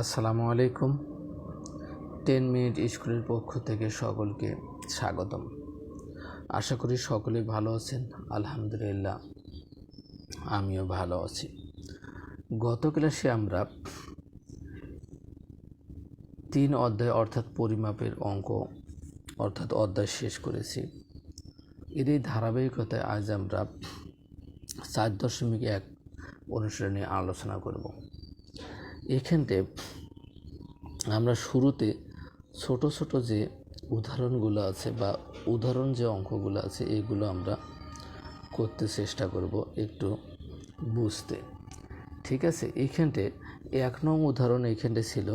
আসসালামু আলাইকুম। 10 মিনিট স্কুলের পক্ষ থেকে সকলকে স্বাগতম। আশা করি সকলেই ভালো আছেন। আলহামদুলিল্লাহ আমিও ভালো আছি। গত ক্লাসে আমরা 3 অধ্যায় অর্থাৎ পরিমাপের অঙ্ক অর্থাৎ অধ্যায় শেষ করেছি। এর এই ধারাবাহিকতায় আজ আমরা 4.1 অনুশীলনী নিয়ে আলোচনা করব। এখানে আমরা শুরুতে ছোট ছোট যে উদাহরণগুলো আছে বা উদাহরণ যে অঙ্কগুলো আছে এগুলো আমরা করতে চেষ্টা করব একটু বুঝতে। ঠিক আছে, এইখানটে 1 নং উদাহরণ এইখানটে ছিল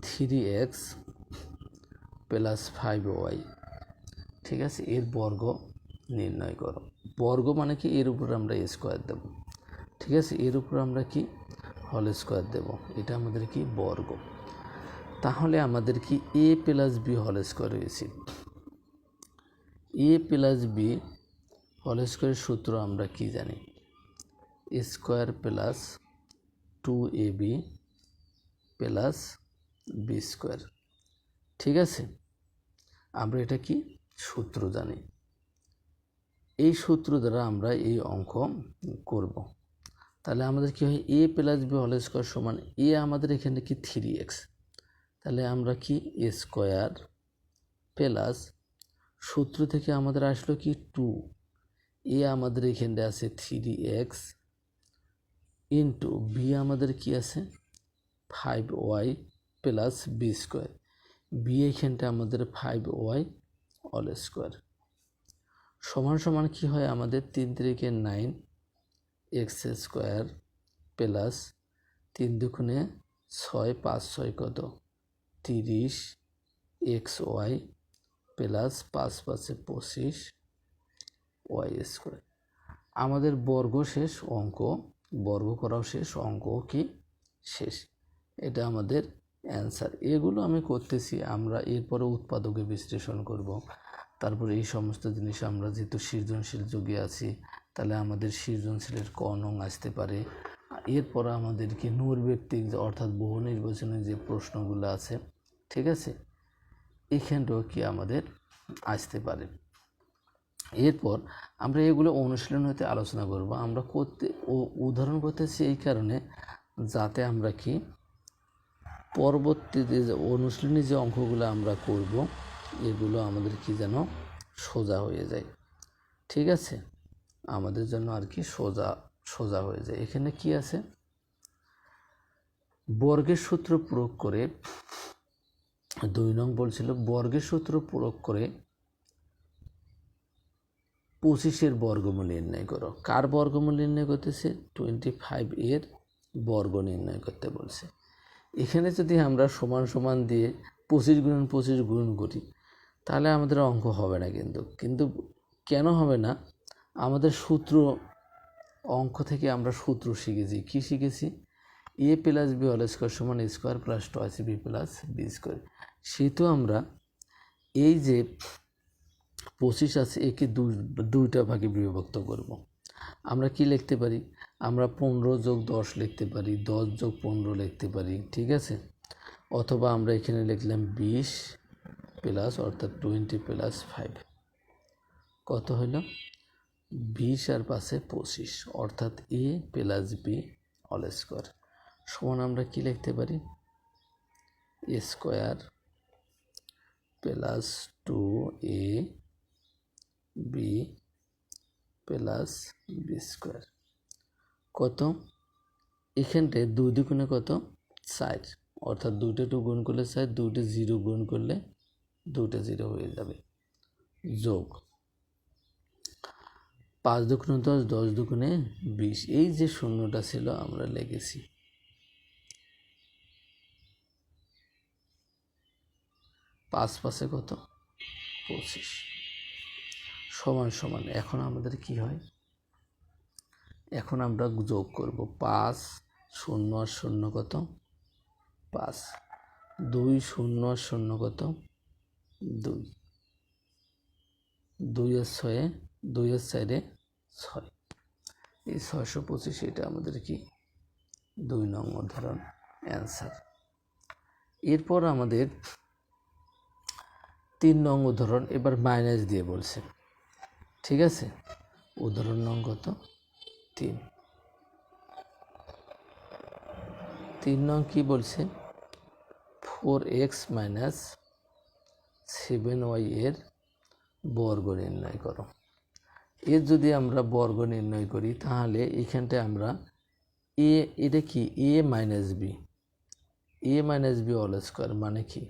3x + 5y। ঠিক আছে, এর বর্গ নির্ণয় করো। বর্গ মানে কি, এর উপর আমরা স্কোয়ার দেব। ঠিক আছে, এর উপর আমরা কি হোল স্কোয়ার দেব। এটা আমাদের কি বর্গ। তাহলে আমাদের কি a + b হোল স্কোয়ার হয়েছে। a + b হোল স্কোয়ারের সূত্র আমরা কি জানি, square plus 2ab plus b square. ঠিক আছে, আমরা এটা কি সূত্র জানি। এই সূত্র দ্বারা আমরা এই অঙ্ক করব। তাহলে আমাদের কি হয়, a + b হোল স্কোয়ার সমান a আমাদের এখানে কি 3x। তাহলে আমরা কি স্কোয়ার প্লাস সূত্র থেকে আমাদের আসলো কি 2, এ আমাদের এখানে আছে 3x ইন্টু বি আমাদের কি আছে 5y plus B square. B এখানটা আমাদের 5y হোল স্কোয়ার সমান সমান কি হয় আমাদের 3 × 9 x স্কোয়ার প্লাস 3 × 2 6 5 6 কত 30 xy প্লাস 5 5 25 y স্কোয়ার। আমাদের বর্গ শেষ, অঙ্ক বর্গ করাও শেষ, অঙ্ক কি শেষ। এটা আমাদের অ্যান্সার। এগুলো আমি করতেছি। আমরা এরপরে উৎপাদকে বিশ্লেষণ করব। তারপরে এই সমস্ত জিনিস আমরা যেহেতু সৃজনশীল যুগে আছি, তাহলে আমাদের সৃজনশীলের ক নং আসতে পারে। এরপর আমাদের কি নৈর্ব্যক্তিক অর্থাৎ বহু নির্বাচনের যে প্রশ্নগুলো আছে, ঠিক আছে, এখানটাও কি আমাদের আসতে পারে। এরপর আমরা এগুলো অনুশীলন হতে আলোচনা করব। আমরা উদাহরণ করতেছি এই কারণে যাতে আমরা কি পরবর্তীতে যে অনুশীলনী যে অঙ্কগুলো আমরা করব এগুলো আমাদের কি যেন সোজা হয়ে যায়। ঠিক আছে, আমাদের জন্য আর কি সোজা হয়ে যায়। এখানে কি আছে, বর্গের সূত্র প্রয়োগ করে 2 নং বলছিল বর্গের সূত্র প্রয়োগ করে 25-এর বর্গমূল নির্ণয় করো। কার বর্গমূল নির্ণয় করতেছে, 25 এর বর্গ নির্ণয় করতে বলছে। এখানে যদি আমরা সমান সমান দিয়ে 25 × 25 গুণ করি তাহলে আমাদের অঙ্ক হবে না। কিন্তু কেন হবে না, আমাদের সূত্র অঙ্ক থেকে আমরা সূত্র শিখেছি। কি শিখেছি, a + b হোল স্কোয়ার সমান square plus 2ab plus b square. সেহেতু আমরা এই যে 25 আছে একে দুইটা ভাগে বিভক্ত করব। আমরা কি লিখতে পারি, আমরা 15 + 10 লিখতে পারি, 10 + 15 লিখতে পারি। ঠিক আছে, অথবা আমরা এখানে লিখলাম 20 প্লাস অর্থাৎ 20 + 5 কত হলো 20 আর 5 25 অর্থাৎ a + b হোল স্কোয়ার সমান আমরা কি লিখতে পারি, square plus 2ab plus B square কত, এখানটায় 2 দ্বিগুণে কত 4 অর্থাৎ 2টা 2 গুণ করলে 4, 2টা 0 গুণ করলে 2টা 0 হয়ে যাবে, যোগ 5 দুগুণে 10, 10 দুগুণে 20। এই যে শূন্যটা ছিল আমরা লিখেছি। 5 × 5 কত 25 সমান সমান। এখন আমাদের কি হয়, এখন আমরা যোগ করব 5 0 আর 0 কত 5, 2 0 আর 0 কত 2, 2 আর 6 2 আর 4 6, এই 625। এটা আমাদের কি 2 নং উদাহরণ অ্যান্সার। এরপর আমাদের 3 নং উদাহরণ, এবার মাইনাস দিয়ে বলছে, ঠিক আছে। উদাহরণ নং কত? 3 নং কি বলছে? 4x মাইনাস 7y এর বর্গ নির্ণয় করো। এর যদি আমরা বর্গ নির্ণয় করি তাহলে এখানটায় আমরা এটা কি a minus B whole square মানে কি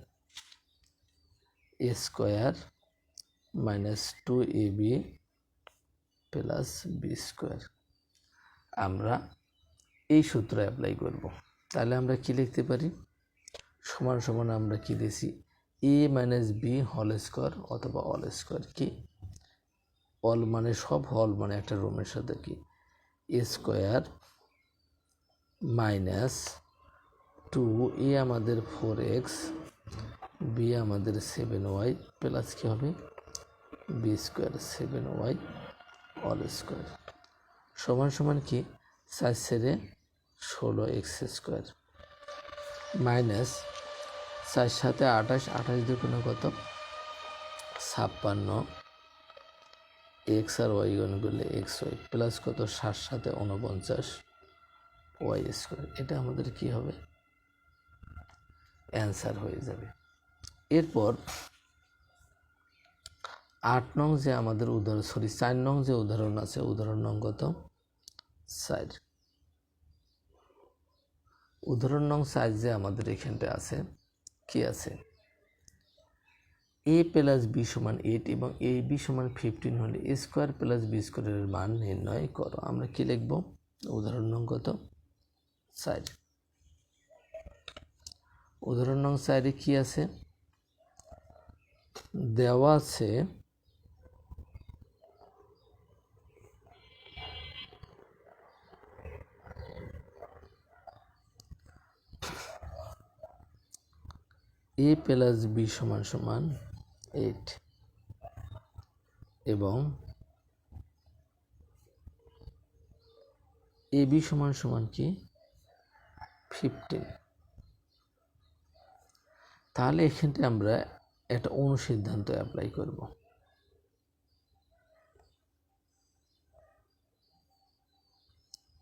a square minus 2ab plus B square. আমরা এই সূত্র অ্যাপ্লাই করব। তাহলে আমরা কি লিখতে পারি? সমান সমান আমরা কি দিছি? a minus B whole square অথবা অল স্কোয়ার। কি অল মানে সব, হল মানে একটা রুমের সাথে কি a স্কোয়ার মাইনাস 2a আমাদের 4x, বি আমাদের 7y প্লাস কি হবে B square 7y all square সমান সমান কি 4 ছেড়ে 16x স্কোয়ার মাইনাস 4 সাথে 28, 28 দুগুণে কত 56, x আর y গুণ করলে xy প্লাস কত 7 সাথে 49 y স্কোয়ার। এটা আমাদের কি হবে? অ্যান্সার হয়ে যাবে। এরপর 8 নং যে আমাদের উদাহরণ, 4 নং যে উদাহরণ আছে, উদাহরণ নং কত 4। উদাহরণ নং 4 যে আমাদের এখানটা আছে, কি আছে? a প্লাস বি সমান 8 এবং a বি সমান 15 হলে a স্কোয়ার প্লাস বি স্কোয়ারের মান নির্ণয় করো। আমরা কি লিখব? উদাহরণ নং কত 4। উদাহরণ নং 4 কি আছে? দেওয়া আছে a প্লাস বি সমান সমান 8 এবং এ বি সমান সমান কি 15। তাহলে এখানে আমরা একটা অনুসিদ্ধান্ত অ্যাপ্লাই করব।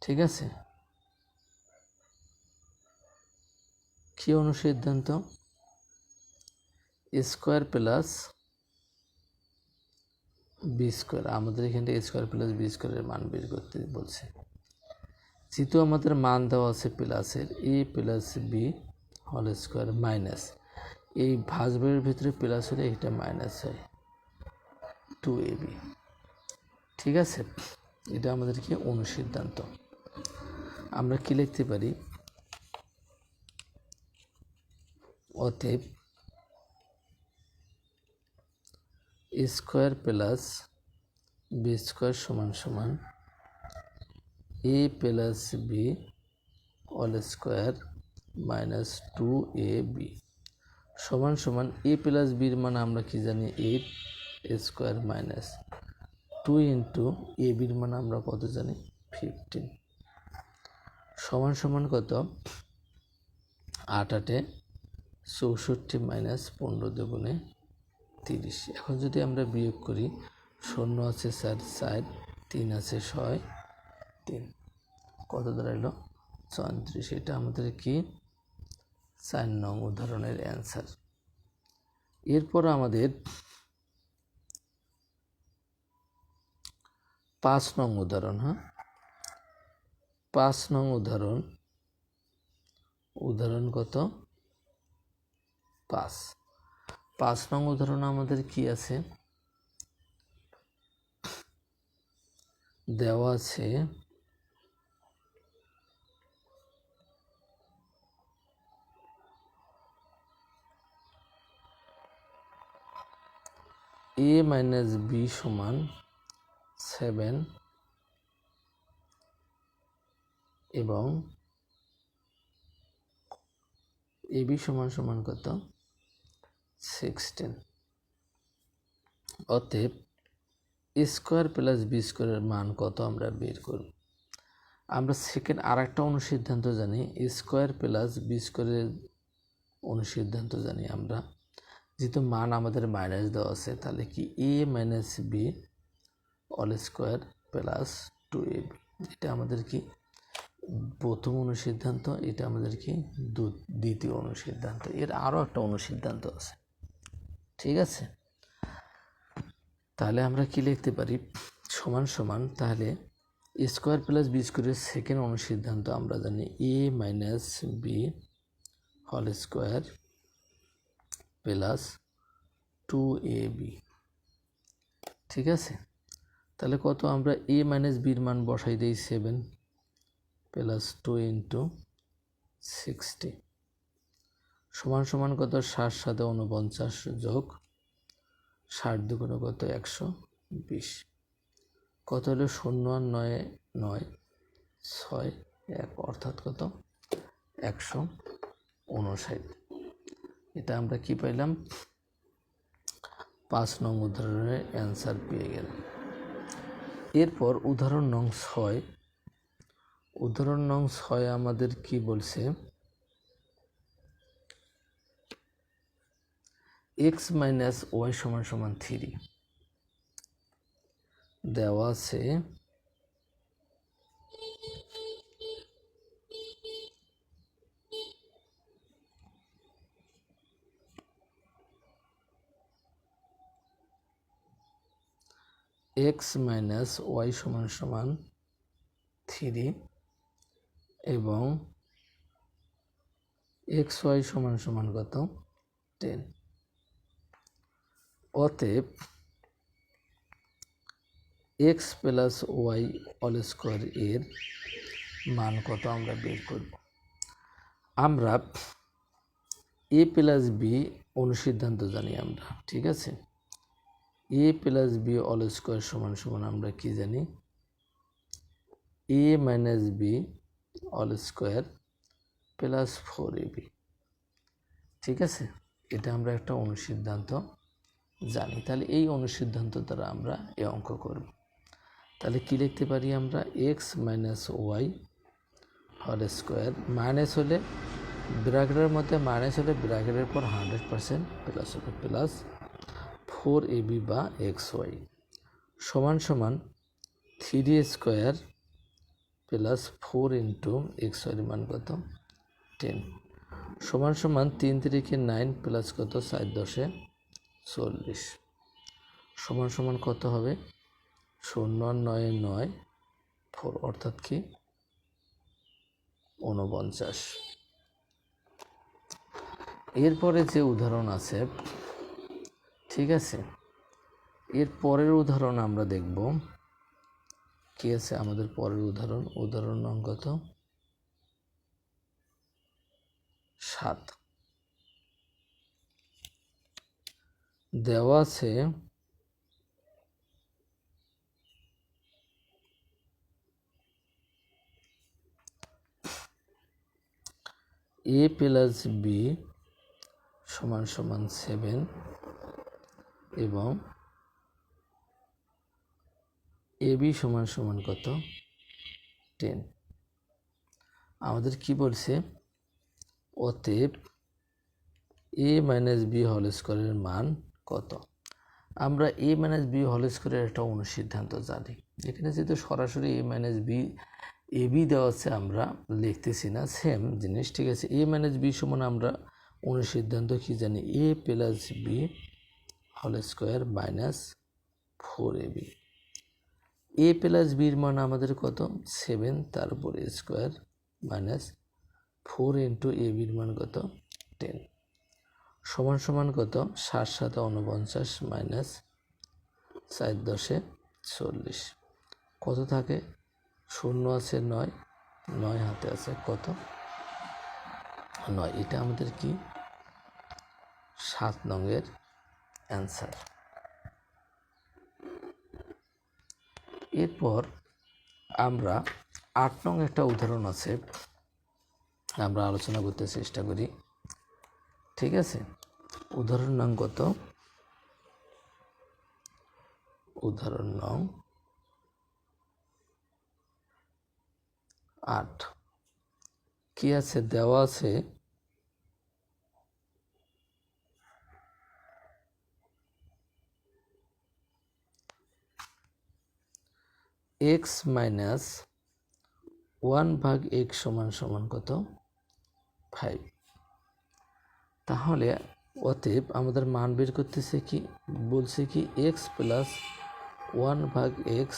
ঠিক আছে, কি অনুসিদ্ধান্ত? a square plus B square. আমাদের এখানে a স্কোয়ার প্লাস বি স্কোয়ারের মান বের করতে বলছে। যেহেতু আমাদের মান দেওয়া আছে প্লাসের, a plus B whole square minus, এই ভাজবের ভিতরে প্লাস হলে এটা মাইনাস হয় 2ab। ঠিক আছে, এটা আমাদের কি অনুসিদ্ধান্ত। আমরা কি লিখতে পারি? অতএব a square plus B square সমান সমান a plus B all square minus 2ab সমান সমান a প্লাস বির মান আমরা কি জানি 8 স্কোয়ার মাইনাস 2 ইন্টু এ বির মান আমরা কত জানি 15 সমান সমান কত 8 8 64 মাইনাস 15 দুগুণে 30। এখন যদি আমরা বিয়োগ করি, 0 আছে 4 4, 3 আছে 6 3, কত দাঁড়াইল 34। এটা আমাদের কি 4 নং উদাহরণের অ্যান্সার। এরপর আমাদের 5 নং উদাহরণ। 5 নং উদাহরণ, উদাহরণ কত 5 নং উদাহরণ আমাদের কি আছে? দেওয়া আছে a মাইনাস বি সমান 7 এবং এ বি সমান সমান কত 16। অতএব a স্কোয়ার প্লাস বি স্কোয়ারের মান কত আমরা বের করব। আমরা সেকেন্ড আর একটা অনুসিদ্ধান্ত জানি, a স্কোয়ার প্লাস বি স্কোয়ারের অনুসিদ্ধান্ত জানি আমরা, যেহেতু মান আমাদের মাইনাস দেওয়া আছে, তাহলে কি a minus B all square plus 2ab, এটা আমাদের কি প্রথম অনুসিদ্ধান্ত, এটা আমাদের কি দ্বিতীয় অনুসিদ্ধান্ত। এর আরও একটা অনুসিদ্ধান্ত আছে, ঠিক আছে। তাহলে আমরা কি লিখতে পারি, সমান সমান, তাহলে a স্কোয়ার প্লাস বি স্কোয়ারের সেকেন্ড অনুসিদ্ধান্ত আমরা জানি a minus B whole square plus 2ab, ঠিক আছে। তাহলে কত, আমরা a মাইনাস বির মান বসাই দিই 7 প্লাস 2 ইন্টু 60 সমান সমান কত, 60 সাথে 49 যোগ 60 দুগুণে কত, 120, কত হলো 0 আর 9 9 6 1, অর্থাৎ কত 159। এটা আমরা কি পাইলাম, 5 নং উদাহরণের অ্যান্সার পেয়ে গেলাম। এরপর উদাহরণ নং 6, উদাহরণ নং 6 আমাদের কি বলছে, x মাইনাস ওয়াই সমান সমান 3 দেওয়া আছে, x মাইনাস ওয়াই সমান সমান 3 এবং x ওয়াই সমান সমান কত, 10। অতএব x plus Y all square এর মান কত আমরা বের করব। আমরা a প্লাস বি অনুসিদ্ধান্ত জানি আমরা, ঠিক আছে। a plus B all square সমান সমান আমরা কি জানি, a minus B all square plus 4ab, ঠিক আছে। এটা আমরা একটা অনুসিদ্ধান্ত জানি। তাহলে এই অনুসিদ্ধান্ত দ্বারা আমরা এই অঙ্ক করব। তাহলে কি লিখতে পারি আমরা, x minus y whole square, minus হলে ব্র্যাকেটের মধ্যে মাইনাস হলে ব্র্যাকেটের পর 100% প্লাস হবে, প্লাস 4ab বা এক্স ওয়াই সমান সমান 3 স্কোয়ার প্লাস 4 ইন্টু এক্স ওয়াইয়ের মান কত, 10 সমান সমান 3 3 9 প্লাস কত, 4 10 40 সমান সমান কত হবে, 0 9 9 4, অর্থাৎ কি 49। এরপরে যে উদাহরণ আছে, ঠিক আছে, এর পরের উদাহরণ আমরা দেখব কি আছে আমাদের পরের উদাহরণ, উদাহরণ নং কত, 7 দেওয়া আছে, a প্লাস বি সমান সমান 7 এবং ab সমান সমান কত, 10। আমাদের কি বলছে, অতএব a মাইনাস বি হোল স্কোয়ারের মান কত। আমরা a মাইনাস বি হোল স্কোয়ারের একটা অনুসিদ্ধান্ত জানি, এখানে যেহেতু সরাসরি a মাইনাস বি এবি দেওয়া আছে আমরা লিখতেছি না, সেম জিনিস, ঠিক আছে। a মাইনাস বি সমান আমরা অনুসিদ্ধান্ত কি জানি, a plus B whole square minus 4ab, a plus বির মান আমাদের কত, 7, তারপর a square minus 4 into a বির মান কত, 10 সমান সমান কত, 7 7 49 মাইনাস 4 10 40, কত থাকে, 0 আছে 9 9 হাতে আছে কত, 9। এটা আমাদের কি 7 নংয়ের অ্যান্সার। এরপর আমরা 8 নং একটা উদাহরণ আছে, আমরা আলোচনা করতে চেষ্টা করি, ঠিক আছে। উদাহরণ নং কত, উদাহরণ নং 8 কি আছে, দেওয়া আছে এক্স মাইনাস 1/x সমান সমান কত? 5। তাহলে অতএব আমাদের মান বের করতেছে কি, বলছে কি x plus 1/x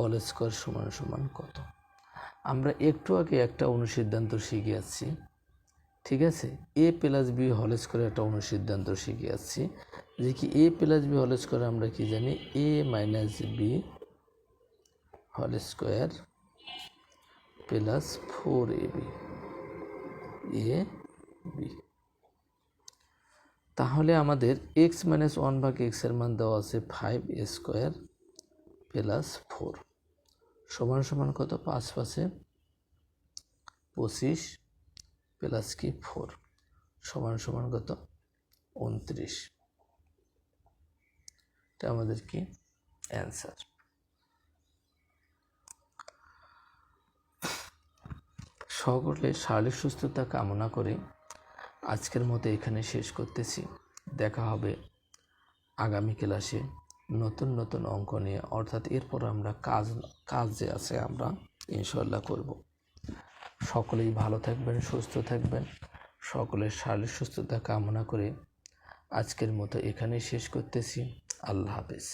all square সমান সমান কত? আমরা একটু আগে একটা অনুসিদ্ধান্ত শিখে আসছি, ঠিক আছে? A plus B whole square একটা অনুসিদ্ধান্ত শিখে আসছি যে কি A plus B whole square আমরা কি জানি, A minus B whole square plus 4ab A B. তাহলে আমাদের এক্স মাইনাস 1/x এর মান দেওয়া আছে 5a স্কোয়ার প্লাস 4 সমান সমান কত? 5 5 25 প্লাস কি 4 সমান সমান কত? 29। এটা আমাদের কি অ্যান্সার। সকলে শারীরিক সুস্থতা কামনা করে আজকের মতো এখানে শেষ করতেছি। দেখা হবে আগামী ক্লাসে নতুন নতুন অঙ্ক নিয়ে, অর্থাৎ এরপর আমরা কাজ যে আছে আমরা ইনশাআল্লাহ করব। সকলেই ভালো থাকবেন, সুস্থ থাকবেন। সকলের শারীরিক সুস্থতা কামনা করে আজকের মতো এখানেই শেষ করতেছি। আল্লাহ হাফেজ।